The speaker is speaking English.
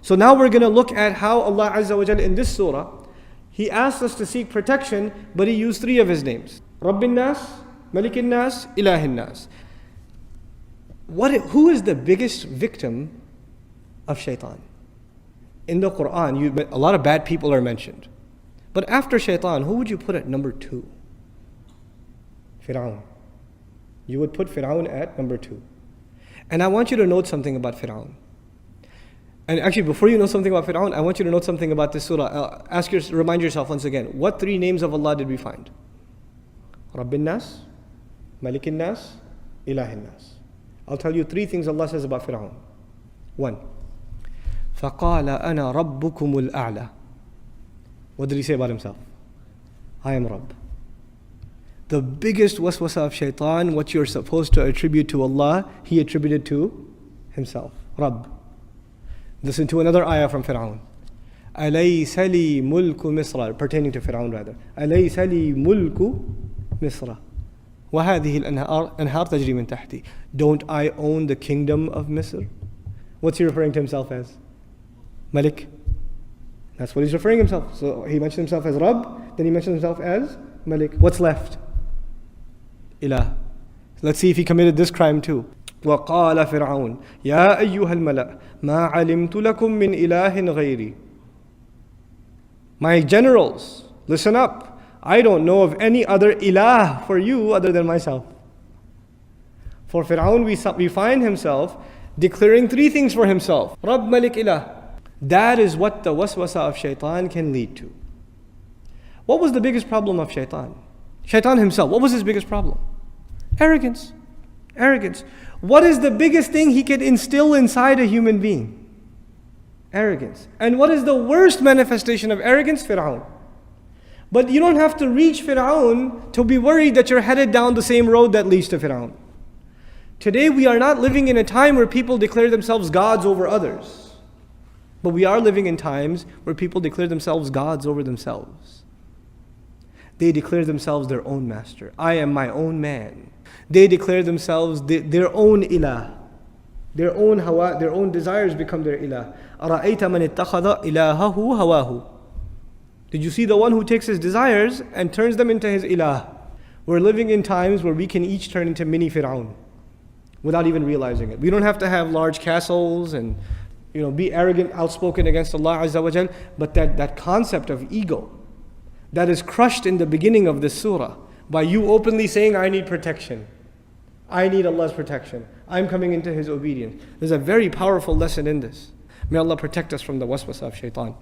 So now we're going to look at how Allah Azza wa Jal in this surah, He asked us to seek protection, but He used 3 of His names. Rabbin Nas, Malikin Nas, Ilahin Nas. Who is the biggest victim of shaitan? In the Quran, a lot of bad people are mentioned. But after shaitan, who would you put at number 2? Fir'aun. You would put Fir'aun at number 2. And I want you to note something about Fir'aun. And actually, before you know something about Fir'aun, I want you to note something about this surah. Remind yourself once again, what 3 names of Allah did we find? Rabbin Nas, Malikin Nas, Ilahin Nas. I'll tell you 3 things Allah says about Fir'aun. 1. فَقَالَ أَنَا رَبُّكُمُ الْأَعْلَى. What did he say about himself? I am Rabb. The biggest waswasa of shaitan, what you're supposed to attribute to Allah, he attributed to himself. Rabb. Listen to another ayah from Fir'aun. أَلَيْسَ لِي مُلْكُ مِصْرَ, pertaining to Fir'aun rather. أَلَيْسَ لِي مُلْكُ مِصْرَ وَهَذِهِ الْأَنْهَارُ تَجْرِي مِنْ تَحْتِي. Don't I own the kingdom of Misr? What's he referring to himself as? Malik. That's what he's referring himself. So he mentioned himself as Rabb, then he mentioned himself as Malik. What's left? Ilah. Let's see if he committed this crime too. وَقَالَ فِرْعَوْنَ يَا أَيُّهَا الْمَلَأ مَا عَلِمْتُ لَكُم مِّنْ إِلَٰهٍ غَيْرِي. My generals, listen up. I don't know of any other ilah for you other than myself. For Fir'aun, we find himself declaring 3 things for himself. Rabb, Malik, Ilah. That is what the waswasa of shaitan can lead to. What was the biggest problem of shaitan? Shaitan himself, what was his biggest problem? Arrogance. Arrogance. What is the biggest thing he can instill inside a human being? Arrogance. And what is the worst manifestation of arrogance? Fir'aun. But you don't have to reach Fir'aun to be worried that you're headed down the same road that leads to Fir'aun. Today we are not living in a time where people declare themselves gods over others. But we are living in times where people declare themselves gods over themselves. They declare themselves their own master. I am my own man. They declare themselves their own ilah. Their own hawa, their own desires become their ilah. أَرَأَيْتَ مَنِ اتَّخَذَ إِلَهَهُ هَوَاهُ. Did you see the one who takes his desires and turns them into his ilah? We're living in times where we can each turn into mini Fir'aun without even realizing it. We don't have to have large castles and be arrogant, outspoken against Allah Azza wa Jal, but that concept of ego that is crushed in the beginning of this surah by you openly saying, I need protection. I need Allah's protection. I'm coming into His obedience. There's a very powerful lesson in this. May Allah protect us from the waswasa of shaitan.